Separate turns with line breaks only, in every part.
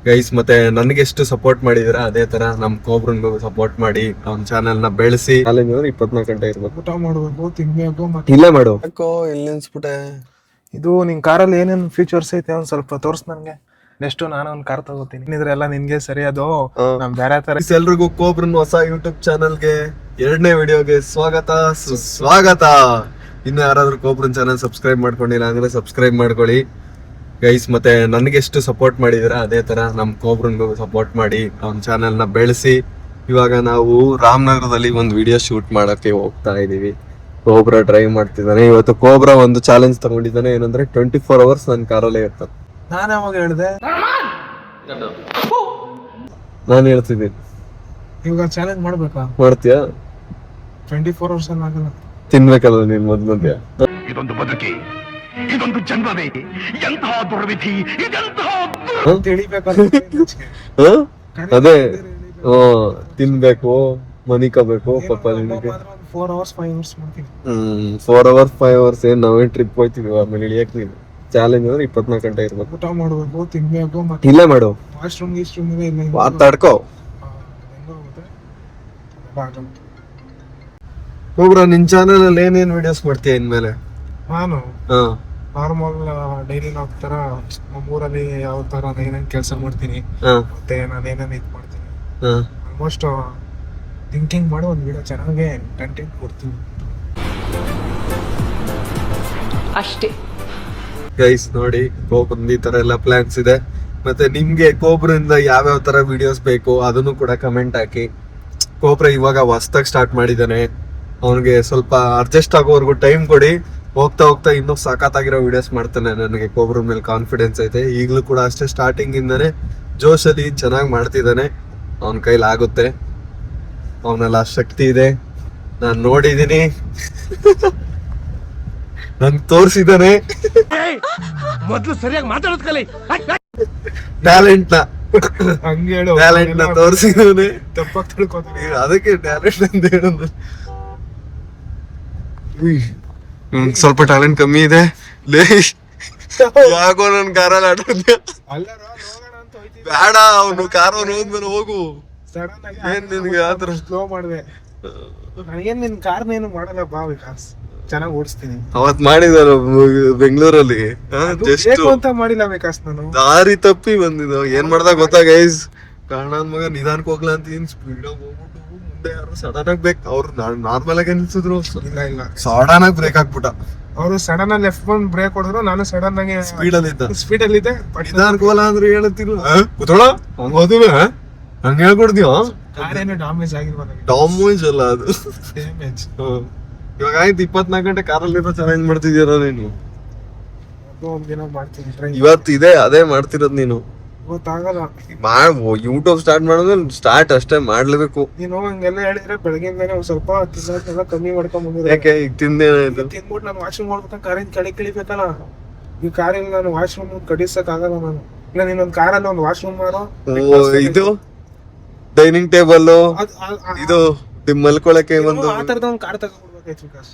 Guys ಮತ್ತೆ ನನ್ಗೆ ಎಷ್ಟು ಸಪೋರ್ಟ್ ಮಾಡಿದಿರ ಅದೇ ತರ ನಮ್ ಕೋಬ್ರನ್ಗೂ ಸಪೋರ್ಟ್ ಮಾಡಿ ಅವ್ನ ಚಾನೆಲ್ ನ ಬೆಳೆಸಿ 24 ಗಂಟೆ ಇರ್ಬೇಕು.
ಊಟ ಮಾಡ್ಬೇಕು, ತಿನ್ಬೇಕು.
ಇಲ್ಲೇ ಮಾಡು. ಯಾಕೋ ಇಲ್ಲಿ ನಿಲ್ಸ್ಬಿಟ್ಟೆ.
ಇದು ನಿನ್ ಕಾರಲ್ಲಿ ಏನೇನ್ ಫೀಚರ್ಸ್ ಐತೆ ಒಂದ್ ಸ್ವಲ್ಪ ತೋರ್ಸ್ ನನ್ಗೆ. ನೆಕ್ಸ್ಟ್ ನಾನು ಒಂದ್ ಕಾರ್ ತಗೋತೀನಿ. ಇದ್ರೆಲ್ಲ ನಿನ್ಗೆ ಸರಿ ಅದು ನಮ್ ಬೇರೆ ತರ.
ಎಲ್ರಿಗೂ ಕೋಬ್ರನ್ ಹೊಸ ಯೂಟ್ಯೂಬ್ ಚಾನಲ್ಗೆ 2ನೇ ವಿಡಿಯೋಗೆ ಸ್ವಾಗತ ಸುಸ್ವಾಗತ. ಇನ್ನು ಯಾರಾದ್ರೂ ಕೋಬ್ರನ್ ಚಾನಲ್ ಸಬ್ಸ್ಕ್ರೈಬ್ ಮಾಡ್ಕೊಂಡಿಲ್ಲ ಅಂದ್ರೆ ಸಬ್ಸ್ಕ್ರೈಬ್ ಮಾಡ್ಕೊಳ್ಳಿ ಗೈಸ್. ಮತ್ತೆ ನನ್ಗೆ ಎಷ್ಟು ಸಪೋರ್ಟ್ ಮಾಡಿದಿರ ಅದೇ ತರ ನಮ್ ಕೋಬ್ರನ್ಗೂ ಸಪೋರ್ಟ್ ಮಾಡಿ ಅವ್ನ ಚಾನೆಲ್ ನ ಬೆಳೆಸಿ. ಇವಾಗ ನಾವು ರಾಮನಗರದಲ್ಲಿ ಒಂದು ವಿಡಿಯೋ ಶೂಟ್ ಮಾಡಕ್ಕೆ ಹೋಗ್ತಾ ಇದೀವಿ. ಕೋಬ್ರಾ ಡ್ರೈವ್ ಮಾಡ್ತಿದ್ದಾನೆ ಇವತ್ತು. ಕೋಬ್ರಾ ಒಂದು ಚಾಲೆಂಜ್ ತಗೊಂಡಿದ್ದಾನೆ, ಏನಂದ್ರೆ 24 ಅವರ್ಸ್ ನನ್ನ ಕಾರಲ್ಲೇ ಇರ್ತಾನೆ.
ನಾನು ಯಾವಾಗ ಹೇಳ್ದೆ?
ನಾನು ಹೇಳ್ತಿದ್ದೀನಿ.
ಇವಾಗ ಚಾಲೆಂಜ್ ಮಾಡ್ಬೇಕಾ?
ಮಾಡ್ತೀಯಾ?
24 ಅವರ್ಸ್ ಆಗಲ್ಲ.
ತಿನ್ಬೇಕಲ್ಲ ನೀನ್ ಮೊದ್ಲಂದ್ಯ.
ಇದೊಂದು ಬದುಕಿ, ಇದೊಂದು ಜನ್ಮವೇ, ಎಂತಹ ದುರ್ವಿಧಿ, ಇದೆಂತಹ
ಅದೇ ತಿನ್ಬೇಕು, ಮನಿಕಬೇಕು ಪಾಪ ನಿನಗೆ.
4 ಅವರ್ಸ್ 5 ಅವರ್ಸ್ ಮಾಡ್ತೀನಿ.
4 ಅವರ್ಸ್ 5 ಅವರ್ಸ್ ಏನ್ ನಾವೇ ಟ್ರಿಪ್ ಹೋಯ್ತಿದ್ವಿ. ಆಮೇಲೆ ಇಳಿಯಕ್ ನೀನು ಚಾಲೆಂಜ್ ಅಂದ್ರೆ 24 ಗಂಟೆ ಇರ್ಬೇಕು.
ಊಟ ಮಾಡ್ಬೇಕು, ತಿನ್ಬೇಕು.
ಇಲ್ಲೇ ಮಾಡು.
ವಾಶ್ರೂಮ್ ಗೀಶ್ರೂಮ್ ಇಲ್ಲ.
ಮಾತಾಡ್ಕೋ. ಕೋಬ್ರಾ ನಿನ್ ಚಾನೆಲ್ ಅಲ್ಲಿ ಏನೇನ್ ವಿಡಿಯೋಸ್ ಮಾಡ್ತೀಯ ಇನ್ಮೇಲೆ?
ನಾನು ನಾರ್ಮಲ್ ಡೈಲಿ ನಾವು ತರ ನಮ್ಮೂರಲ್ಲಿ ಯಾವ ತರ ಏನೇನ್ ಕೆಲಸ ಮಾಡ್ತೀನಿ, ಮತ್ತೆ ನಾನು ಏನೇನ್ ಇದ್ ಮಾಡ್ತೀನಿ, ಆಲ್ಮೋಸ್ಟ್ ಥಿಂಕಿಂಗ್ ಮಾಡಿ ಒಂದು ವಿಡಿಯೋ ಚೆನ್ನಾಗಿ ಕಂಟೆಂಟ್ ಕೊಡ್ತೀನಿ
ಅಷ್ಟೇ.
ಗೈಸ್ ನೋಡಿ, ಕೋಬ್ರನ್ ಈ ತರ ಎಲ್ಲ ಪ್ಲಾನ್ಸ್ ಇದೆ. ಮತ್ತೆ ನಿಮ್ಗೆ ಕೋಬ್ರಿಂದ ಯಾವ್ಯಾವ ತರ ವಿಡಿಯೋಸ್ ಬೇಕು ಅದನ್ನು ಕೂಡ ಕಮೆಂಟ್ ಹಾಕಿ. ಕೋಬ್ರಾ ಇವಾಗ ಹೊಸ್ದಾಗಿ ಸ್ಟಾರ್ಟ್ ಮಾಡಿದ್ದಾನೆ, ಅವನಿಗೆ ಸ್ವಲ್ಪ ಅಡ್ಜಸ್ಟ್ ಆಗೋವರೆಗೂ ಟೈಮ್ ಕೊಡಿ. ಹೋಗ್ತಾ ಹೋಗ್ತಾ ಇನ್ನೂ ಸಖತ್ತಾಗಿರೋ ವಿಡಿಯೋಸ್ ಮಾಡ್ತಾನೆ. ನನಗೆ ಕೋಬ್ರಾ ಮೇಲೆ ಕಾನ್ಫಿಡೆನ್ಸ್ ಐತೆ. ಈಗಲೂ ಕೂಡ ಅಷ್ಟೇ ಸ್ಟಾರ್ಟಿಂಗ್ ಇಂದಾನೆ ಜೋಶಲ್ಲಿ ಚೆನ್ನಾಗಿ ಮಾಡ್ತಿದ್ದಾನೆ. ಅವನ ಕೈಲಿ ಆಗುತ್ತೆ, ಅವನೆಲ್ಲ ಶಕ್ತಿ ಇದೆ. ನಾನು ನೋಡಿದೀನಿ, ನನ್ ತೋರ್ಸಿದ್ದಾನೆ
ಮೊದಲು ಸರಿಯಾಗಿ ಮಾತಾಡೋದ್ ಕಲಿ.
ಟ್ಯಾಲೆಂಟ್
ಹಂಗೆ ಹೇಳು.
ಟ್ಯಾಲೆಂಟ್ ನ ತೋರ್ಸಿದ್ದಾನೆ.
ತಪ್ಪಾಗಿ ತಿಳ್ಕೊತೀನಿ.
ಅದಕ್ಕೆ ಟ್ಯಾಲೆಂಟ್ ಅಂತ ಹೇಳೋದು. ಸ್ವಲ್ಪ ಟ್ಯಾಲೆಂಟ್ ಕಮ್ಮಿ ಇದೆ ಲೇ. ಯಾಕೋ ನನ್ ಕಾರಲ್ಲಿ ಆಡೋದ್ಯ ಬೇಡ. ಅವನು ಕಾರ್ ಹೋದ್ಮೇಲೆ ಹೋಗು. ಏನ್ ನಿನ್ಗೆ ಆತರ
ಸ್ಲೋ ಮಾಡಿದೆ. ನನಗೇನ್ ನಿನ್ ಕಾರ್ನೇನು ಮಾಡಲ್ಲ ಬಾ, ವಿಕಾಸ್ ಚೆನ್ನಾಗಿ ಓಡಿಸ್ತೀನಿ.
ಅವತ್ ಮಾಡಿದಾರ ಬೆಂಗಳೂರಲ್ಲಿ.
ಬೇಕು ಅಂತ ಮಾಡಿಲ್ಲ ವಿಕಾಸ್, ನಾನು
ದಾರಿ ತಪ್ಪಿ ಬಂದಿದ್ದ. ಏನ್ ಮಾಡ್ದಾಗ ಗೊತ್ತಾ ಗೈಸ್, ಕಾರಣ ಮಗ ನಿಧಾನಕ್ಕೆ ಹೋಗ್ಲಾ ಅಂತ ಸ್ಪೀಡ್ ಆಗಿ ಹೋಗ್ಬಿಟ್ಟು ಮುಂದೆ ಯಾರು ಸಡನ್ ಆಗಿ ಬ್ರೇಕ್. ಅವ್ರು ನಾರ್ಮಲ್ ಆಗಿ ನಿಲ್ಸಿದ್ರು,
ಇಲ್ಲ
ಸಡನ್ ಆಗಿ ಬ್ರೇಕ್ ಹಾಕ್ಬಿಟ್ಟ.
ಅವರು ಸಡನ್ ಆಗಿ ಲೆಫ್ಟ್ ಬಂದ್ ಬ್ರೇಕ್ ಹೊಡೆದ್ರು, ನಾನು ಸಡನ್ ಆಗಿ
ಸ್ಪೀಡ್ ಅಲ್ಲಿ
ಇದ್ದೆ.
ನಿಧಾನಕ್ಕೆ ಹೋಗಲ್ಲ ಅಂದ್ರೆ ಹೇಳುತ್ತಿಲ್ಲ. ಕೂತೋಳ ಹಂಗ ಹೋದಿವಿ ಹಂಗ ಹೇಳ್ಕೊಡ್ತೀವ.
ಕಾರೇನು ಡ್ಯಾಮೇಜ್ ಆಗಿರ್ಬೋದು.
ಡ್ಯಾಮೇಜ್ ಅಲ್ಲ ಅದು,
ಡ್ಯಾಮೇಜ್.
ಇವಾಗ ಆಯ್ತು 24 ಗಂಟೆ ಕಾರಲ್ಲಿ ಚಾಲೆಂಜ್ ಮಾಡ್ತಿದ್ದೀರ ನೀನು.
ಒಂದಿನ ಮಾಡ್ತೀನಿ ಟ್ರೈ.
ಇವತ್ತು ಇದೆ ಅದೇ ಮಾಡ್ತಿರೋದ್ ನೀನು.
ಗೊತ್ತಾಗಲ್ಲ.
ಯೂಟ್ಯೂಬ್ ಸ್ಟಾರ್ಟ್ ಮಾಡಿದ್ರೆ ಸ್ಟಾರ್ಟ್ ಅಷ್ಟೇ ಮಾಡ್ಲೇಬೇಕು.
ನೀನು ಹಂಗೆಲ್ಲ ಹೇಳಿದ್ರೆ ಬೆಳಗ್ಗೆಯಿಂದಾನೆ ಒಂದ್ ಸ್ವಲ್ಪ ತಿನ್ನೋದೆಲ್ಲ ಕಮ್ಮಿ ಮಾಡ್ಕೊಂಡ್ ಬಂದಿದ್ರೆ.
ಯಾಕೆ ಈಗ ತಿಂದೇನಾಯ್ತು?
ತಿನ್ಬಿಟ್ಟು ನಾನು ವಾಶ್ರೂಮ್ ಮಾಡ್ಬೇಕಂತ ಕಾರಿಂದ ಕೆಳಗೆ ಇಳಿಬೇಕಲ್ಲ. ಈ ಕಾರಿಂದ ನಾನು ವಾಶ್ರೂಮ್ ಕಡಿಸಕ್ ಆಗಲ್ಲ ನಾನು. ಇಲ್ಲ ನೀನೊಂದ್ ಕಾರಲ್ಲಿ ಒಂದು ವಾಶ್ರೂಮ್ ಮಾಡೋ.
ಇದು ಡೈನಿಂಗ್ ಟೇಬಲ್, ಇದು ಮಲ್ಕೊಳಕ್ಕೆ ಒಂದು
ಆ ತರದ ಒಂದು ಕಾರ್ ತಗೊಂಡ್ಬಿಡ್ಬೇಕಾಯ್ತು ವಿಕಾಸ್.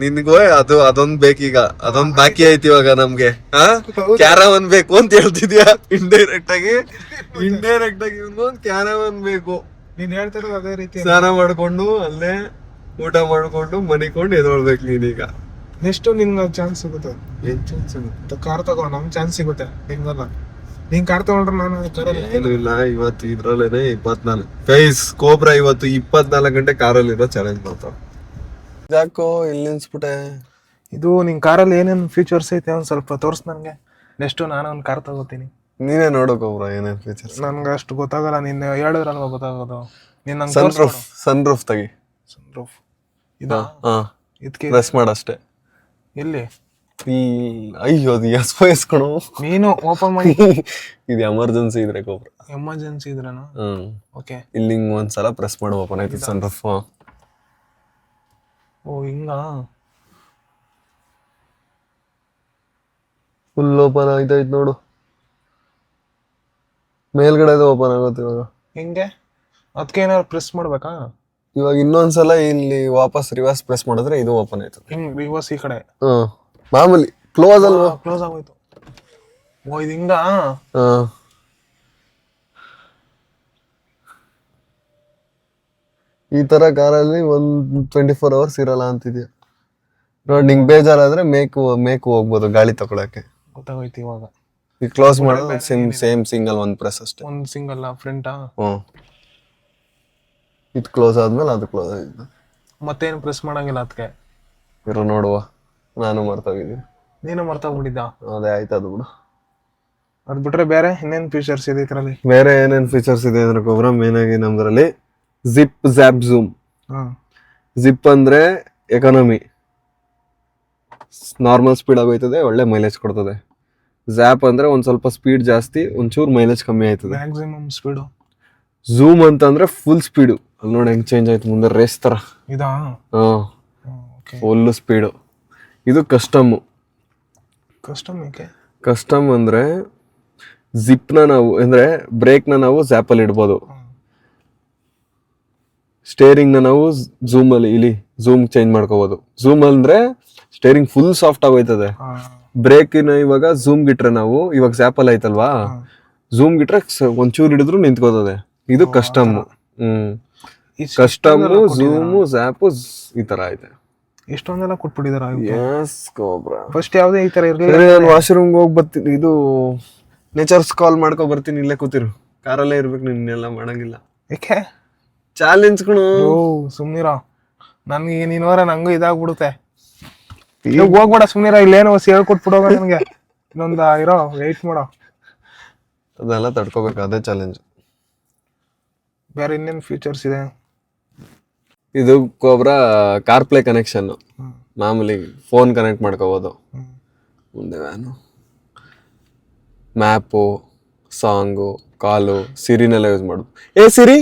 ನಿನ್ಗೋ ಅದೊಂದ್ ಬೇಕೀಗ. ಅದೊಂದ್ ಬಾಕಿ ಐತಿ ಇವಾಗ ನಮ್ಗೆ. ಕ್ಯಾರವನ್ ಬೇಕು ಅಂತ ಹೇಳ್ತಿದ್ಯಾ ಇಂಡೈರೆಕ್ಟ್ ಆಗಿ. ಒಂದ್ ಕ್ಯಾರವನ್ ಬೇಕು.
ನೀನ್ ಹೇಳ್ತಿರೋದು ಅದೇ ರೀತಿ.
ಸ್ನಾನ ಮಾಡ್ಕೊಂಡು ಅಲ್ಲೇ ಊಟ ಮಾಡ್ಕೊಂಡು ಮನಿಕೊಂಡು ಎದೊಳ್ಬೇಕು ನೀನೀಗ.
ನೆಕ್ಸ್ಟ್ ನಿನ್ಗೆ ಚಾನ್ಸ್ ಸಿಗುತ್ತೆ.
ಏನ್ ಚಾನ್ಸ್ ಸಿಗುತ್ತೆ?
ಕಾರ್ ತಗೋ, ನಮ್ ಚಾನ್ಸ್ ಸಿಗುತ್ತೆ. ಹಿಂಗಲ್ಲ, ನೀನ್ ಕಾರ್ ತಗೊಂಡ್ರೆ ನಾನು
ಏನು ಇಲ್ಲ. ಇವತ್ತು ಇದ್ರಲ್ಲೇನೆ 24 ಗೈಸ್. ಕೋಬ್ರಾ ಇವತ್ತು 24 ಗಂಟೆ ಕಾರಲ್ಲಿರೋ ಚಾಲೆಂಜ್ ಮಾಡ್ತಾವ. ಯಾಕೋ ಇಲ್ಲಿ ನಿಲ್ಸ್ಬಿಟ್ಟೆ.
ಇದು ನಿನ್ ಕಾರಲ್ಲಿ ಏನೇನ್ ಫೀಚರ್ಸ್ ಐತೆ ಒಂದ್ ಸ್ವಲ್ಪ ತೋರ್ಸ್ ನನ್ಗೆ. ನೆಕ್ಸ್ಟ್ ನಾನು ಒಂದ್ ಕಾರ್ ತಗೋತೀನಿ.
ನೀನೇ ನೋಡು ಕೋಬ್ರಾ ಏನೇನ್ ಫೀಚರ್ಸ್.
ನನ್ಗೆ ಅಷ್ಟು ಗೊತ್ತಾಗಲ್ಲ, ನೀನ್ ಹೇಳಿದ್ರಲ್ವಾ ಗೊತ್ತಾಗೋದು. ನೀನ್ ನಂಗೆ
ಸನ್ ರೂಫ್ ತೆಗಿ.
ಸನ್ರೂಫ್ ಇದಾ? ಇದಕ್ಕೆ
ಪ್ರೆಸ್ ಮಾಡಷ್ಟೇ.
ಎಲ್ಲಿ?
ಅಯ್ಯೋ ಅದು ಎಸ್ಕಣು.
ನೀನು ಓಪನ್ ಮಾಡಿ.
ಇದು ಎಮರ್ಜೆನ್ಸಿ ಇದ್ರೆ ಕೋಬ್ರಾ.
ಎಮರ್ಜೆನ್ಸಿ ಇದ್ರೇನಾ? ಓಕೆ.
ಇಲ್ಲಿ ಒಂದ್ಸಲ ಪ್ರೆಸ್ ಮಾಡಿ ಓಪನ್ ಆಯ್ತು ಸನ್ ರೂಫ್.
ಓ ಹಿಂಗ
ಫುಲ್ ಓಪನ್ ಆಯ್ತಾಯ್ತು ನೋಡು. ಮೇಲ್ಗಡೆ ಓಪನ್ ಆಗುತ್ತೆ ಇವಾಗ.
ಹಿಂಗೆ ಅದಕ್ಕೆ ಏನಾದ್ರು ಪ್ರೆಸ್ ಮಾಡ್ಬೇಕಾ?
ಇವಾಗ ಇನ್ನೊಂದ್ಸಲ ಇಲ್ಲಿ ವಾಪಸ್ ರಿವರ್ಸ್ ಪ್ರೆಸ್ ಮಾಡಿದ್ರೆ ಇದು ಓಪನ್ ಆಯ್ತು.
ಹಿಂಗ್ ರಿವರ್ಸ್ ಈ ಕಡೆ.
ಮಾಮೂಲಿ ಕ್ಲೋಸ್ ಅಲ್ವಾ?
ಕ್ಲೋಸ್ ಆಗೋಯ್ತು. ಓ ಇದು ಹಿಂಗ
ಈ ತರ ಕಾರಲ್ಲಿ 24 ಅವರ್ಸ್ ಇರಲ್ಲ ಅಂತಿದ್ಯಾ ನೋಡಿ. ನಿಂಗೆ ಬೇಜಾರಾದ್ರೆ ಮೇಕು ಹೋಗ್ಬೋದು ಗಾಳಿ ತಗೊಳಕ್ಕೆ.
ಗೊತ್ತಾಗೋಯ್ತು ಇವಾಗ.
ಈ ಕ್ಲೋಸ್ ಮಾಡೋದು ಸೇಮ್ ಸಿಂಗಲ್ ಒಂದು ಪ್ರೆಸ್ ಅಷ್ಟೇ.
ಒಂದು ಸಿಂಗಲ್ ಫ್ರಂಟಾ?
ಇದು ಕ್ಲೋಸ್ ಆದ್ಮೇಲೆ ಅದು ಕ್ಲೋಸ್ ಆಗಿದೆ.
ಮತ್ತೇನು ಪ್ರೆಸ್ ಮಾಡಂಗಿಲ್ಲ ಅದಕ್ಕೆ.
ಇರೋ ನೋಡುವ, ನಾನು ಮರ್ತೋಗಿದ್ದೀನಿ.
ನೀನು ಮರ್ತೋಗ್ಬಿಟ್ಟಿದ್ದ?
ಅದೇ ಆಯ್ತು, ಅದು ಬಿಡು.
ಅದು ಬಿಟ್ರೆ ಬೇರೆ ಇನ್ನೇನು ಫೀಚರ್ಸ್ ಇದೆ ಇದರಲ್ಲಿ?
ಬೇರೆ ಏನೇನು ಫೀಚರ್ಸ್ ಇದೆ ಅಂದ್ರೆ ಕೊಬ್ರ, ಮೇನ್ ಆಗಿ ನಮ್ದ್ರಲ್ಲಿ ಜಿಪ್ ಜ್ಯಾಪ್ ಝೂಮ್. ಜಿಪ್ ಅಂದ್ರೆ ಎಕಾನಮಿ, ನಾರ್ಮಲ್ ಸ್ಪೀಡ್ ಆಗೋಯ್ತದೆ, ಒಳ್ಳೆ ಮೈಲೇಜ್ ಕೊಡ್ತದೆ. ಜ್ಯಾಪ್ ಅಂದ್ರೆ ಒಂದ್ ಸ್ವಲ್ಪ ಸ್ಪೀಡ್ ಜಾಸ್ತಿ, ಒಂಚೂರು ಮೈಲೇಜ್ ಕಮ್ಮಿ ಆಯ್ತದೆ.
Maximum speed.
ಝೂಮ್ ಅಂತ ಅಂದ್ರೆ ಫುಲ್ ಸ್ಪೀಡು. ಅಲ್ಲಿ ನೋಡಿ ಹೆಂಗ್ ಚೇಂಜ್ ಆಯ್ತು, ಮುಂದೆ ರೇಸ್ ತರ.
ಇದಾ?
Full speed. ಇದು ಕಸ್ಟಮ್. ಕಸ್ಟಮ್ ಅಂದ್ರೆ ಜಿಪ್ನ ನಾವು ಅಂದ್ರೆ ಬ್ರೇಕ್ನ ನಾವು ಜ್ಯಾಪಲ್ಲಿ ಇಡ್ಬೋದು, ಸ್ಟೇರಿಂಗ್ನ ನಾವು ಝೂಮಲ್ಲಿ ಇಲ್ಲಿ ಝೂಮ್ ಚೇಂಜ್ ಮಾಡ್ಕೋಬಹುದು. ಝೂಮ್ ಅಂದ್ರೆ ಸ್ಟೇರಿಂಗ್ ಫುಲ್ ಸಾಫ್ಟ್ ಆಗೋಯ್ತದೆ. ಬ್ರೇಕಿನ ಇವಾಗ ಝೂಮ್ ಗಿಟ್ರೆ ನಾವು ಇವಾಗ ಜ್ಯಾಪಲ್ ಆಯ್ತಲ್ವಾ, ಝೂಮ್ ಗಿಟ್ರೆ ಒಂಚೂರು ಹಿಡಿದ್ರು ನಿಂತ್ಕೋತದೆ. ಇದು ಕಸ್ಟಮ್. ಕಸ್ಟಮ್, ಝೂಮು, ಜ್ಯಾಪು ಈ ತರ ಐತೆ.
ಇಷ್ಟೊಂದೆಲ್ಲ ಕೊಟ್ಬಿಟ್ಟಿದಾರ.
ಫಸ್ಟ್ ಯಾವ್ದೇ ಈ ತರ ಇರಲಿಲ್ಲ. ನಾನು ವಾಶ್ರೂಮ್ಗೆ ಹೋಗಿ ಬರ್ತೀನಿ, ಇದು ನೇಚರ್ಸ್ ಕಾಲ್ ಮಾಡ್ಕೊ ಬರ್ತೀನಿ, ಇಲ್ಲೇ ಕೂತಿರು, ಕಾರಲ್ಲೇ ಇರ್ಬೇಕು, ನಿನ್ನೆಲ್ಲ ಮಾಡಂಗಿಲ್ಲ.
ಏಕೆ?
ಚಾಲೆಂಜ್ ಕಣು.
ಸುಮ್ನಿರ, ನನ್ಗೆ ನೀನೋರ ನಂಗೂ ಇದಾಗ್ಬಿಡುತ್ತೆ. ಹೋಗ್ಬೇಡ ಸುಮ್ನಿರ, ಇಲ್ಲೇನೋ ಹೇಳ್ಕೊಟ್ಬಿಡೋಗ ನನ್ಗೆ. ಇನ್ನೊಂದ ಇರೋ ವೆಯ್ಟ್ ಮಾಡೋ.
ಅದೆಲ್ಲ ತಡ್ಕೋಬೇಕು, ಅದೇ ಚಾಲೆಂಜ್.
ಬೇರೆ ಇನ್ನೇನು ಫೀಚರ್ಸ್ ಇದೆ?
ಇದು ಕೊಬ್ರ ಕಾರ್ ಪ್ಲೇ ಕನೆಕ್ಷನ್, ಮಾಮೂಲಿ ಫೋನ್ ಕನೆಕ್ಟ್ ಮಾಡ್ಕೋಬೋದು. ಮುಂದೆ ವ್ಯಾನು, ಮ್ಯಾಪು, ಸಾಂಗು, ಕಾಲು, ಸಿರಿನೆಲ್ಲ ಯೂಸ್ ಮಾಡೋದು. Hey Siri,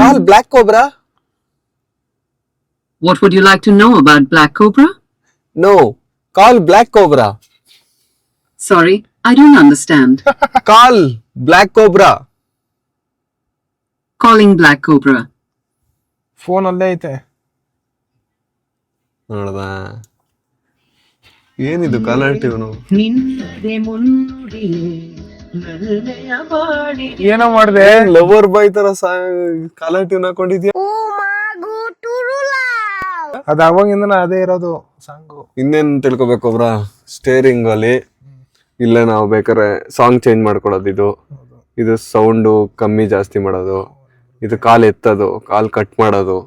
call Black Cobra.
What would you like to know about Black Cobra?
No, call Black Cobra.
Sorry, I don't understand.
Call Black Cobra.
Calling Black Cobra.
Phone ಅಲ್ಲೇ ಐತೆ
ನೋಡ್ದ, ಏನಿದು ಕಾಲಾಟಿವ್ನು?
ಏನೋ ಮಾಡ್ದೆ,
lover boy ತರ ಕಾಲಾಟಿವ್ನ ಹಾಕೊಂಡಿದ್ಯಾ?
ಅದ ಅವಾಗಿಂದ ಅದೇ ಇರೋದು ಸಾಂಗು.
ಇನ್ನೇನ್ ತಿಳ್ಕೊಬೇಕು ಒಬ್ರ, ಸ್ಟೇರಿಂಗ್ ಅಲ್ಲಿ ಇಲ್ಲೇ ನಾವು ಬೇಕಾದ್ರೆ ಸಾಂಗ್ ಚೇಂಜ್ ಮಾಡ್ಕೊಳೋದು. ಇದು ಸೌಂಡು ಕಮ್ಮಿ ಜಾಸ್ತಿ ಮಾಡೋದು, ಇದು ಕಾಲ್ ಎತ್ತೋದು, ಕಾಲ್ ಕಟ್ ಮಾಡೋದು.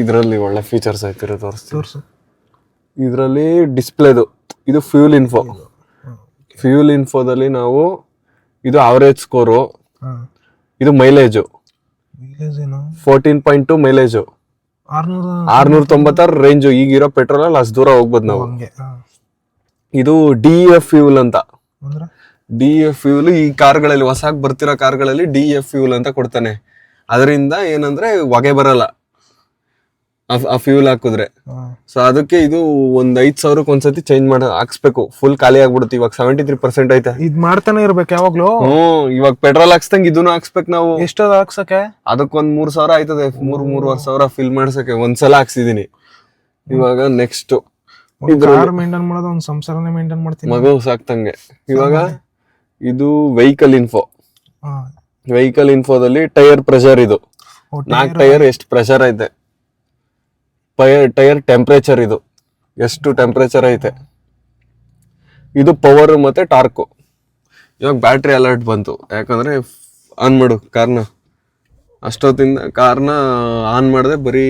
ಇದ್ರಲ್ಲಿ ಒಳ್ಳೆ ಫೀಚರ್ಸ್ ಆಯ್ತಿರೋ ತೋರಿಸ್ತೀವಿ. ಇದರಲ್ಲಿ ಡಿಸ್ಪ್ಲೇದು, ಇದು ಫ್ಯೂಲ್ ಇನ್ಫೋ. ಫ್ಯೂಲ್ ಇನ್ಫೋದಲ್ಲಿ ನಾವು ಇದು ಅವರೇಜ್ ಸ್ಕೋರು, ಇದು ಮೈಲೇಜು 14.2 ಮೈಲೇಜು, 696 ರೇಂಜು. ಈಗಿರೋ ಪೆಟ್ರೋಲ್ ಅಲ್ಲಿ ಅಷ್ಟು ದೂರ ಹೋಗ್ಬೋದು ನಾವು. ಇದು DEF ಫ್ಯೂಲ್ ಅಂತ. DEF ಫ್ಯೂಲ್ ಈ ಕಾರ್ಗಳಲ್ಲಿ, ಹೊಸಾಗಿ ಬರ್ತಿರೋ ಕಾರ್ಗಳಲ್ಲಿ DEF ಫ್ಯೂಲ್ ಅಂತ ಕೊಡ್ತಾನೆ. ಅದರಿಂದ ಏನಂದ್ರೆ ಹೊಗೆ ಬರಲ್ಲ ಆ ಫ್ಯೂಲ್ ಹಾಕಿದ್ರೆ. ಸೊ ಅದಕ್ಕೆ ಇದು ಒಂದ್ 5,000 ಒಂದ್ಸತಿ ಚೇಂಜ್ ಹಾಕ್ಸ್ಬೇಕು. ಫುಲ್ ಖಾಲಿ ಆಗ್ಬಿಡುತ್ತೆ. ಇವಾಗ 73% ಐತೆ.
ಇದ್ ಮಾಡ್ತಾನೆ ಇರ್ಬೇಕು ಯಾವಾಗ್ಲೂ.
ಇವಾಗ ಪೆಟ್ರೋಲ್ ಹಾಕ್ಸ್ದಂಗ್ ಇದನ್ನು ಹಾಕ್ಸ್ಬೇಕು ನಾವು.
ಎಷ್ಟದ ಹಾಕ್ಸಕ್ಕೆ?
ಅದಕ್ಕೊಂದ್ 3,000 ಆಯ್ತದೆ. 3,500 ಫಿಲ್ ಮಾಡ್ಸಕ್ಕೆ. ಒಂದ್ಸಲ ಹಾಕ್ಸಿದೀನಿ. ಇವಾಗ ನೆಕ್ಸ್ಟ್
ಮೇಂಟೈನ್ ಮಾಡೋದು, ಒಂದ್ ಸಂಸಾರನೇ ಮೇಂಟೈನ್ ಮಾಡ್ತೀನಿ,
ಮಗು ಸಾಕ್ತಂಗೆ. ಇವಾಗ ಇದು ವೆಹಿಕಲ್ ಇನ್ಫೋ. ವೆಹಿಕಲ್ ಇನ್ಫೋದಲ್ಲಿ ಟೈರ್ ಪ್ರೆಷರ್, ಇದು 4 ಟೈರ್ ಎಷ್ಟು ಪ್ರೆಷರ್ ಐತೆ, ಟೈರ್ ಟೆಂಪರೇಚರ್, ಇದು ಎಷ್ಟು ಟೆಂಪರೇಚರ್ ಐತೆ, ಇದು ಪವರ್ ಮತ್ತೆ ಟಾರ್ಕು. ಇವಾಗ ಬ್ಯಾಟ್ರಿ ಅಲರ್ಟ್ ಬಂತು, ಯಾಕಂದ್ರೆ ಆನ್ ಮಾಡು ಕಾರ್ನ. ಅಷ್ಟೊತ್ತಿಂದ ಕಾರ್ನ ಆನ್ ಮಾಡಿದೆ, ಬರೀ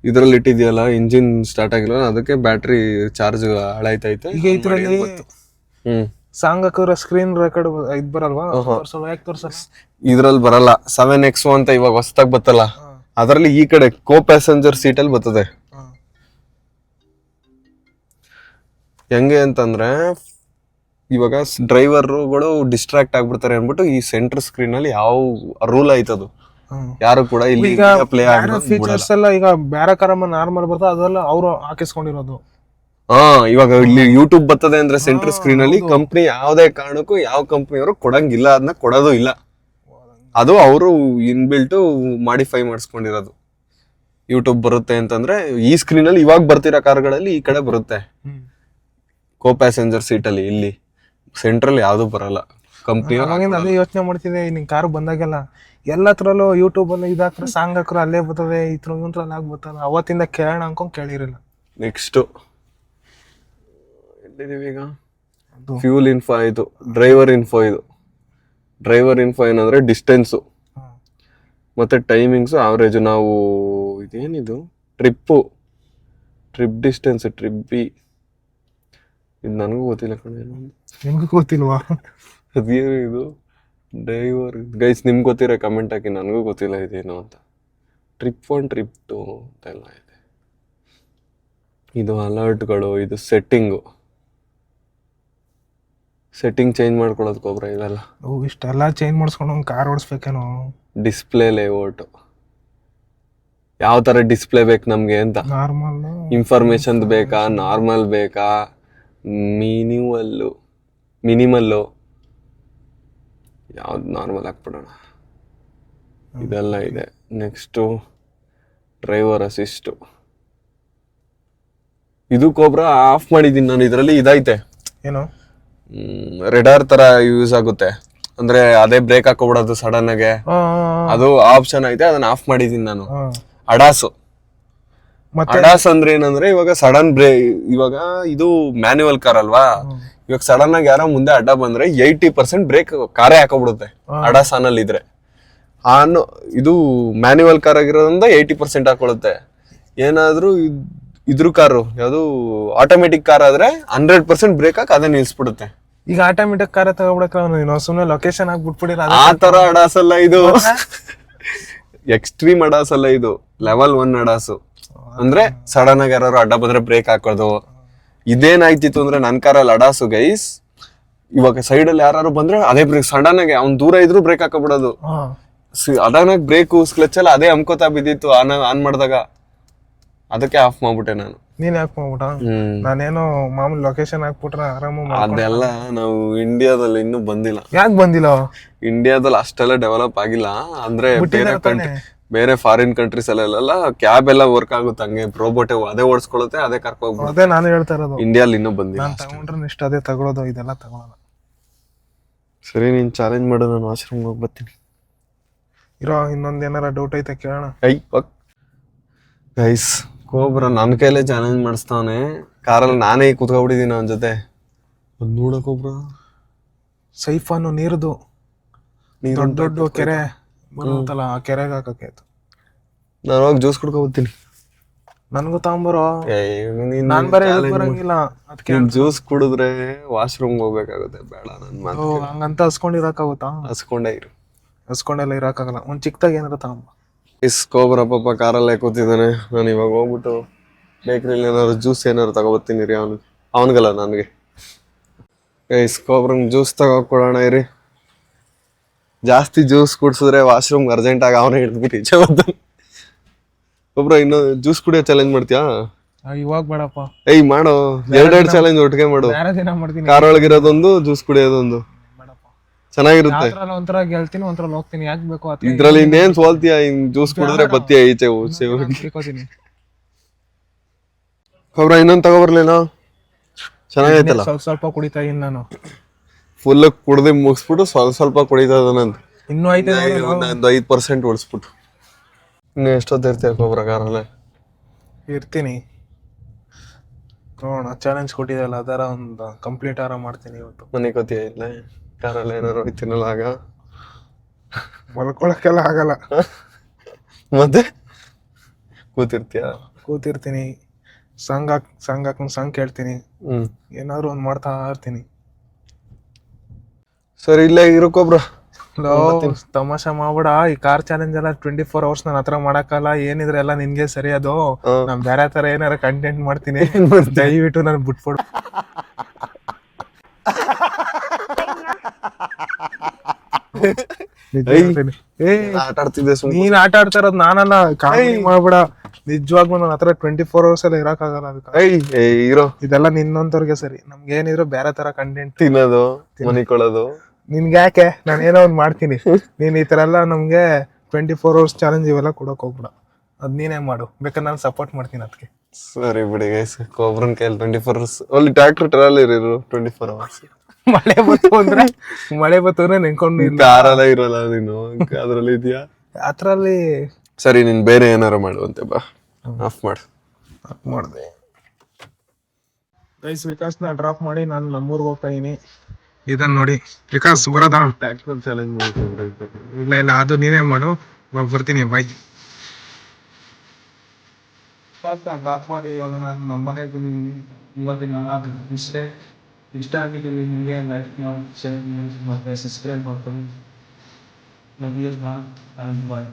ಇದ್ರಲ್ಲಿ ಇಟ್ಟಿದ್ಯಲ್ಲ, ಇಂಜಿನ್ ಸ್ಟಾರ್ಟ್ ಆಗಿಲ್ಲ, ಅದಕ್ಕೆ ಬ್ಯಾಟ್ರಿ ಚಾರ್ಜ್ ಹಾಳಾಯ್ತೈತೆ.
ಈಗ ಇದ್ರಲ್ಲಿ ಸಾಂಗ್ ಹಾಕಿದ್ರೆ ಸ್ಕ್ರೀನ್ ರೆಕಾರ್ಡ್ ಇದ್ ಬರಲ್ವಾ? ಯಾಕೆ ತೋರ್ಸಲ್ಲ?
ಇದ್ರಲ್ಲಿ ಬರಲ್ಲ. 7XO ಅಂತ ಇವಾಗ ಹೊಸದಾಗಿ ಬತ್ತಲ್ಲ, ಅದರಲ್ಲಿ ಈ ಕಡೆ ಕೋ ಪ್ಯಾಸೆಂಜರ್ ಸೀಟ್ ಅಲ್ಲಿ ಬರ್ತದೆ. ಹೆಂಗೆ ಅಂತಂದ್ರೆ ಇವಾಗ ಡ್ರೈವರ್ಗಳು ಡಿಸ್ಟ್ರಾಕ್ಟ್ ಆಗ್ಬಿಡ್ತಾರೆ ಅನ್ಬಿಟ್ಟು ಈ ಸೆಂಟರ್ ಸ್ಕ್ರೀನ್ ಅಲ್ಲಿ ಯಾವ ರೂಲ್ ಆಯ್ತದು, ಯಾರು ಕೂಡ ಇಲ್ಲಿ ಪ್ಲೇ
ಫೀಚರ್ಸ್ ಎಲ್ಲ ಈಗ ಬೇರೆ ಕಾರಮ್ಮ ನಾರ್ಮಲ್ ಬರ್ತದೆ, ಅದೆಲ್ಲ ಅವರು ಹಾಕಿಸ್ಕೊಂಡಿರೋದು.
ಇವಾಗ ಇಲ್ಲಿ ಯೂಟ್ಯೂಬ್ ಬರ್ತದೆ ಅಂದ್ರೆ ಸೆಂಟರ್ ಸ್ಕ್ರೀನ್ ಅಲ್ಲಿ ಕಂಪ್ನಿ ಯಾವ್ದೇ ಕಾರಣಕ್ಕೂ ಯಾವ ಕಂಪ್ನಿಯವರು ಕೊಡಂಗಿಲ್ಲ, ಅದನ್ನ ಕೊಡೋದು ಇಲ್ಲ. ಅದು ಅವರು ಇನ್ಬಿಲ್ಟ್ ಮಾಡಿಫೈ ಮಾಡಿಸ್ಕೊಂಡಿರೋದು. ಯೂಟ್ಯೂಬ್ ಬರುತ್ತೆ ಅಂತಂದ್ರೆ ಈ ಸ್ಕ್ರೀನ್ ಅಲ್ಲಿ ಇವಾಗ ಬರ್ತಿರೋ ಕಾರ್ಗಳಲ್ಲಿ ಈ ಕಡೆ ಬರುತ್ತೆ, ಕೋ ಪ್ಯಾಸೆಂಜರ್ ಸೀಟ್ ಅಲ್ಲಿ ಇಲ್ಲಿ. ಸೆಂಟ್ರಲ್ ಯಾವ್ದು ಬರಲ್ಲ ಕಂಪ್ನಿ.
ಅವಾಗಿಂದ ಅದೇ ಯೋಚನೆ ಮಾಡ್ತಿದ್ದೆ, ನಿನ್ ಕಾರು ಬಂದಾಗೆಲ್ಲ ಎಲ್ಲತ್ರಲ್ಲೂ ಯೂಟ್ಯೂಬಲ್ಲಿ ಇದಾಕ್ರೆ ಸಾಂಗ್ ಹಾಕ್ರೆ ಅಲ್ಲೇ ಬರ್ತದೆ, ಇದ್ರಲ್ಲಿ ಆಗ್ಬರ್ತಲ್ಲ. ಅವತ್ತಿಂದ ಕೇಳೋಣ ಅನ್ಕೊಂಡ್ ಕೇಳಿರಲಿಲ್ಲ.
ನೆಕ್ಸ್ಟ್ ಎಲ್ಲಿದೀವಿ ಈಗ? ಫ್ಯೂಲ್ ಇನ್ಫೋ ಆಯ್ತು, ಡ್ರೈವರ್ ಇನ್ಫೋ. ಇದು ಡ್ರೈವರ್ ಇನ್ಫೋ ಏನಂದ್ರೆ ಡಿಸ್ಟೆನ್ಸು ಮತ್ತೆ ಟೈಮಿಂಗ್ಸು, ಆವ್ರೇಜ್. ನಾವು ಇದೇನಿದು ಟ್ರಿಪ್ ಡಿಸ್ಟೆನ್ಸ್, ಟ್ರಿಪ್ ಬಿ. ಇದು ನನಗೂ ಗೊತ್ತಿಲ್ಲ ಕಣ,
ನಿಮ್ಗೂ ಗೊತ್ತಿಲ್ವಾ?
ಅದೇನು ಇದು ಡ್ರೈವರ್ ಗೈಸ್, ನಿಮ್ಗೆ ಗೊತ್ತಿರೋ ಕಮೆಂಟ್ ಹಾಕಿ, ನನಗೂ ಗೊತ್ತಿಲ್ಲ ಇದೇನು ಅಂತ. ಟ್ರಿಪ್ 1 ಟ್ರಿಪ್ 2 ಅಂತೆಲ್ಲ ಇದೆ. ಇದು ಅಲರ್ಟ್ಗಳು, ಇದು ಸೆಟ್ಟಿಂಗ್ ಚೇಂಜ್ ಮಾಡ್ಕೊಳ್ಳೋದು ಕೊಬ್ರ ಇದೆಲ್ಲ.
ಇಷ್ಟೆಲ್ಲ ಚೇಂಜ್ ಮಾಡಿಸ್ಕೊಂಡು ಒಂದು ಕಾರ್ ಓಡಿಸ್ಬೇಕೇನೋ.
ಡಿಸ್ಪ್ಲೇ ಲೇಔಟ್, ಯಾವ ಥರ ಡಿಸ್ಪ್ಲೇ ಬೇಕು ನಮಗೆ ಅಂತ.
ನಾರ್ಮಲ್
ಇನ್ಫಾರ್ಮೇಶನ್ ಬೇಕಾ, ನಾರ್ಮಲ್ ಬೇಕಾ, ಮಿನಿಮಲ್ಲು, ಯಾವ್ದು ನಾರ್ಮಲ್ ಹಾಕ್ಬಿಡೋಣ. ಇದೆಲ್ಲ ಇದೆ. Next driver assist. ಇದು ಕೋಬ್ರಾ ಆಫ್ ಮಾಡಿದ್ದೀನಿ ನಾನು. ಇದರಲ್ಲಿ ಇದೈತೆ
ಏನು,
ರೆಡಾರ್ ತರ ಯೂಸ್ ಆಗುತ್ತೆ. ಅಂದ್ರೆ ಅದೇ ಬ್ರೇಕ್ ಹಾಕೋಬಿಡೋದು ಸಡನ್ ಆಗಿ, ಅದು ಆಪ್ಷನ್ ಐತೆ, ಅದನ್ನ ಆಫ್ ಮಾಡಿದೀನಿ ನಾನು. ಅಡಾಸು ಅಡಾಸ್ ಅಂದ್ರೆ ಏನಂದ್ರೆ, ಇವಾಗ ಸಡನ್ ಇವಾಗ ಇದು ಮ್ಯಾನ್ಯುವಲ್ ಕಾರ್ ಅಲ್ವಾ, ಇವಾಗ ಸಡನ್ ಆಗಿ ಯಾರೋ ಮುಂದೆ ಅಡ್ಡ ಬಂದ್ರೆ 80% ಬ್ರೇಕ್ ಕಾರೇ ಹಾಕೋಬಿಡುತ್ತೆ ಅಡಾಸ್ ಆನ್ ಅಲ್ಲಿ ಇದ್ರೆ. ಇದು ಮ್ಯಾನ್ಯುವಲ್ ಕಾರ್ ಆಗಿರೋದ್ರಿಂದ 80% ಹಾಕೊಳ್ಳುತ್ತೆ. ಏನಾದ್ರೂ ಇದ್ರ ಕಾರು ಯಾವುದು ಆಟೋಮೆಟಿಕ್ ಕಾರ್ ಆದ್ರೆ 100% ಬ್ರೇಕ್ ಹಾಕಿ ಅದೇ ನಿಲ್ಸ್ಬಿಡುತ್ತೆ.
ಈಗ ಆಟೋಮೆಟಿಕ್ ಕಾರ್ ತಗೋಬಿಡಕ್ಕ ನೀನು ಸುಮ್ಮನೆ ಲೊಕೇಶನ್ ಹಾಕ್ಬಿಟ್ಬಿಡಿರ.
ಆ ತರ ಅಡಾಸ್ ಅಲ್ಲ ಇದು, ಎಕ್ಸ್ಟ್ರೀಮ್ ಅಡಾಸ್ ಅಲ್ಲ ಇದು, ಲೆವೆಲ್ 1 ಅಡಾಸು. ಅಂದ್ರೆ ಸಡನ್ ಆಗಿ ಯಾರು ಅಡ್ಡ ಬಂದ್ರೆ ಬ್ರೇಕ್ ಹಾಕೋದು. ಇದೇನಾಯ್ತಿತ್ತು ಅಂದ್ರೆ ನನ್ ಕಾರಲ್ಲಿ ಅಡಾಸು ಗೈಸ್, ಇವಾಗ ಸೈಡ್ ಅಲ್ಲಿ ಯಾರು ಬಂದ್ರೆ ಅದೇ ಬ್ರೇಕ್, ಸಡನ್ ಆಗಿ ಅವ್ನ್ ದೂರ ಇದ್ರು ಬ್ರೇಕ್ ಹಾಕೋಬಿಡೋದು. ಅದಾನಾಗ ಬ್ರೇಕ್ ಕ್ಲಚ್ ಎಲ್ಲ ಅದೇ ಅಮ್ಕೋತಾ ಬಿದ್ದಿತ್ತು ಆನ್ ಮಾಡಿದಾಗ. ಅದಕ್ಕೆ ಆಫ್ ಮಾಡ್ಬಿಟ್ಟೆ ನಾನು.
ನೀನ್ ಯಾಕೆ ಮಾಡ್ಬಿಟ್ಟ? ನಾನೇನೋ ಮಾಮೂಲಿ ಲೊಕೇಶನ್ ಹಾಕ್ಬಿಟ್ರೆ ಆರಾಮ.
ಅದೆಲ್ಲ ನಾವು ಇಂಡಿಯಾದಲ್ಲಿ ಇನ್ನೂ ಬಂದಿಲ್ಲ.
ಯಾಕೆ ಬಂದಿಲ್ಲ?
ಇಂಡಿಯಾದಲ್ಲಿ ಅಷ್ಟೆಲ್ಲ ಡೆವಲಪ್ ಆಗಿಲ್ಲ. ಅಂದ್ರೆ ಬೇರೆ ಫಾರಿನ್ ಕಂಟ್ರೀಸ್ ಅಲ್ಲೆಲ್ಲ ಕ್ಯಾಬ್ ಎಲ್ಲ ವರ್ಕ್ ಆಗುತ್ತೆ, ಹಂಗೆ ರೋಬೋಟ್ ಅದೇ ಓಡಿಸ್ಕೊಳುತ್ತೆ, ಅದೇ ಕರ್ಕೋಗ್ಬೋದು.
ಅದೇ ನಾನು ಹೇಳ್ತಾ ಇರೋದು,
ಇಂಡಿಯಾದಲ್ಲಿ ಇನ್ನೂ ಬಂದಿಲ್ಲ.
ನಾನು ತಗೊಂಡ್ರೆ ನೆಕ್ಸ್ಟ್ ಅದೇ ತಗೊಳ್ಳೋದು, ಇದೆಲ್ಲ ತಗೊಳ್ಳೋದು.
ಸರಿ, ನೀನ್ ಚಾಲೆಂಜ್ ಮಾಡು, ನಾನು ವಾಶ್ರೂಮ್ ಹೋಗಿ ಬರ್ತೀನಿ.
ಇರೋ, ಇನ್ನೊಂದ್ ಏನಾರ ಡೌಟ್ ಐತೆ ಕೇಳೋಣ.
ಗೈಸ್, ಕೋಬ್ರ ನನ್ನ ಕೈಲೇ ಚಾಲೆಂಜ್ ಮಾಡಿಸ್ತಾವನೆ. ಕಾರಲ್ಲಿ ನಾನೇ ಕೂತ್ಕೊಬಿಟ್ಟಿದ್ದೀನಿ ಅವನ ಜೊತೆ. ಅದು ನೋಡಕೋಬ್ರ
ಸೈಫಾನು ನೀರ್ದು ದೊಡ್ಡ ದೊಡ್ಡ ಕೆರೆ ಬರುತ್ತಲ್ಲ, ಆ ಕೆರೆಗೆ ಹಾಕಕ್ಕೆ ಆಯ್ತು.
ನಾನು ಹೋಗಿ ಜ್ಯೂಸ್ ಕುಡ್ಕೊಬತ್ತೀನಿ.
ನನ್ಗೂ ತಗೊಂಬರೋ. ನಾನ್ ಬರೀ ಬರಂಗಿಲ್ಲ, ಅದಕ್ಕೆ
ಜ್ಯೂಸ್ ಕುಡಿದ್ರೆ ವಾಶ್ರೂಮ್ ಹೋಗ್ಬೇಕಾಗುತ್ತೆ. ಬೇಡ, ನನ್ ಮಾತು
ಹಂಗಂತ ಹಸ್ಕೊಂಡಿರಕ್ಕಾಗುತ್ತಾ? ಹಸ್ಕೊಂಡೆಲ್ಲ ಇರಕ್ಕಾಗಲ್ಲ. ಒಂದ್ ಚಿಕ್ಕದಾಗ ಏನಾರ ತಗೊಂಬ.
ಕೋಬ್ರ ಪಾಪ ಕಾರಲ್ಲೇ ಕೂತಿದ್ದಾನೆ. ನಾನು ಇವಾಗ ಹೋಗ್ಬಿಟ್ಟು ಬೇಕ್ರಿಲಿ ಏನಾದ್ರು ಜ್ಯೂಸ್ ಏನಾದ್ರು ತಗೋಬತ್ತೀನಿ ರೀ. ಅವನಿಗಲ್ಲ, ನನಗೆ. ಕೋಬ್ರಂಗ್ ಜ್ಯೂಸ್ ತಗೋಕೊಡೋಣ ಇರಿ. ಜಾಸ್ತಿ ಜ್ಯೂಸ್ ಕುಡ್ಸಿದ್ರೆ ವಾಶ್ರೂಮ್ ಅರ್ಜೆಂಟ್ ಆಗಿ ಅವನೇ ಹಿಡಿದ್ಬಿಟ್ಟು ಈಚೆ ಬರ್ತಾನೆ. ಒಬ್ರ ಇನ್ನು ಜ್ಯೂಸ್ ಕುಡಿಯೋ ಚಾಲೆಂಜ್ ಮಾಡ್ತೀಯಾ?
ಇವಾಗ ಬೇಡಪ್ಪ.
ಮಾಡೋ, ಎರಡೆರಡು ಚಾಲೆಂಜ್ ಒಟ್ಟಿಗೆ ಮಾಡು. ಕಾರ್ ಒಳಗಿರೋದೊಂದು, ಜ್ಯೂಸ್ ಕುಡಿಯೋದೊಂದು ಚೆನ್ನಾಗಿರುತ್ತೆ.
ಒಂಥರ ಗೆಲ್ತೀನಿ, ಒಂಥರ ಹೋಗ್ತೀನಿ. ಯಾಕೆ ಬೇಕು?
ಇದ್ರಲ್ಲಿ ಇನ್ನೇನ್ ಸೋಲ್ತೀಯ? ಜ್ಯೂಸ್ ಕುಡಿದ್ರೆ ಬತ್ತೀಯ ಈಚೆ. ಕೊಬ್ರ ಇನ್ನೊಂದ್ ತಗೋಬರ್ಲೇನೋ? ಚೆನ್ನಾಗೈತಲ್ಲ.
ಸ್ವಲ್ಪ ಕುಡಿತಾ ಇನ್ ನಾನು.
ಫುಲ್ ಕುಡ್ದು ಮುಗಿಸ್ಬಿಟ್ಟು ಸ್ವಲ್ಪ ಕುಡಿತಾ ಇದ್ದಾನಂತ.
ಇನ್ನೂ ಐತೆ,
ಒಂದು 5% ಉಳಿಸ್ಬಿಟ್ಟು. ಇನ್ನು ಎಷ್ಟೊತ್ತು ಇರ್ತೀಯ ಕೊಬ್ರ ಕಾರಲ್ಲೇ?
ಇರ್ತೀನಿ. ನೋಡೋಣ, ಚಾಲೆಂಜ್ ಕೊಟ್ಟಿದ್ದಲ್ಲ, ಅದರ ಒಂದು ಕಂಪ್ಲೀಟ್ ಆರ ಮಾಡ್ತೀನಿ ಇವತ್ತು.
ಮನೆ ಗೊತ್ತಿಯ ಇಲ್ಲ ಕಾರಲ್ಲಿ ಏನಾರು ಹೋಯ್ತೀನಲ್ಲ, ಆಗ
ಮಲ್ಕೊಳಕ್ಕೆಲ್ಲ ಆಗಲ್ಲ.
ಮತ್ತೆ
ಕೂತಿರ್ತೀನಿ, ಸಾಂಗ್ ಹಾಕೊಂಡು ಸಾಂಗ್ ಕೇಳ್ತೀನಿ, ಏನಾದ್ರು ಒಂದ್ ಮಾಡ್ತಾ ಇರ್ತೀನಿ.
ಸರಿ, ಇಲ್ಲೇ ಇರೋಕೊಬ್ರ.
ತಮಾಷೆ ಮಾಡ್ಬೇಡ. ಈ ಕಾರ್ ಚಾಲೆಂಜ್ ಎಲ್ಲ 24 hours ನನ್ನ ಹತ್ರ ಮಾಡಕ್ಕಲ್ಲ. ಏನಿದ್ರೆ ಎಲ್ಲ ನಿನ್ಗೆ ಸರಿ. ಅದು ನಾನ್ ಬೇರೆ ತರ ಏನಾರ ಕಂಟೆಂಟ್ ಮಾಡ್ತೀನಿ, ದಯವಿಟ್ಟು ನಾನು ಬಿಟ್ಬಿಡು. ನೀನ್ ಆಟ ಆಡ್ತಾ ಇರೋದು ನಾನಲ್ಲ, ಕಾಮಿಡಿ ಮಾಡ್ಬೇಡ. ನಿಜವಾಗ್ಲೂ ನನ್ನ ಹತ್ರ 24 hours ಎಲ್ಲ ಇರಕ್ಕಾಗಲ್ಲ. ಅದಕ್ಕೆ ಇದೆಲ್ಲ ನಿನ್ನೊಂತವ್ರಿಗೆ ಸರಿ. ನಮ್ಗೆ ಏನಿದ್ರು ಬೇರೆ ತರ ಕಂಟೆಂಟ್,
ತಿನ್ನೋದು, ಮನಿಕೊಳ್ಳೋದು.
ನಿನ್ಗೆ ಯಾಕೆ? ನಾನು ಏನೋ ಒಂದ್ ಮಾಡ್ತೀನಿ. ನೀನ್ ಈ ತರ ಎಲ್ಲ ನಮ್ಗೆ 24 hours ಚಾಲೆಂಜ್ ಇವೆಲ್ಲ ಕೊಡಕ್ ಹೋಗ್ಬಿಡ. ಅದ್ ನೀನೇ ಮಾಡು, ಬೇಕಾದ್ರೆ ನಾನು ಸಪೋರ್ಟ್ ಮಾಡ್ತೀನಿ ಅದಕ್ಕೆ.
ಸರಿ ಬಿಡಿ ಗೈಸ್, ಕೊಬ್ರನ್ ಕೈಯಲ್ಲಿ 24 hours. ಅಲ್ಲಿ ಟ್ರ್ಯಾಕ್ಟರ್ ಟ್ರಾಲಿ ಇರೋರು 24 hours.
ಮಳೆ ಬತ್ತು ಅಂದ್ರೆ ನೆನ್ಕೊಂಡು
ಕಾರಲ್ಲ ಇರಲ್ಲ ನೀನು ಅದ್ರಲ್ಲಿ ಇದೆಯಾ?
ಅದ್ರಲ್ಲಿ
ಸರಿ, ನೀನ್ ಬೇರೆ ಏನಾರು ಮಾಡುವಂತೆ ಬಾ, ಆಫ್ ಮಾಡು.
ಮಾಡಿದೆ ಗೈಸ್. ವಿಕಾಸ್ನ ಡ್ರಾಪ್ ಮಾಡಿ ನಾನು ನಮ್ಮೂರ್ಗೆ ಹೋಗ್ತಾ ಇದೀನಿ. ಇದನ್ನ ನೋಡಿ ವಿಕಾಸ್ ಬರೋದಾ?
ಚಾಲೆಂಜ್
ಇಲ್ಲ ಇಲ್ಲ, ಅದು ನೀನೇ ಮಾಡು, ಬರ್ತೀನಿ. ಬಾಯ್. ಡ್ರಾಪ್ ಮಾಡಿ ಇವಾಗ ನಾನು ನಮ್ಮ ಮನೆಗೆ ಇವತ್ತಿನ ಇಷ್ಟ ಆಗಿದ್ದೀವಿ ನಿಮಗೆ. ಲೈಕ್ ಮಾಡಿ, ಶೇರ್ ಮಾಡಿ, ಮತ್ತೆ ಸಬ್ಸ್ಕ್ರೈಬ್ ಮಾಡ್ಕೊಂಡು. ಬಾಯ್.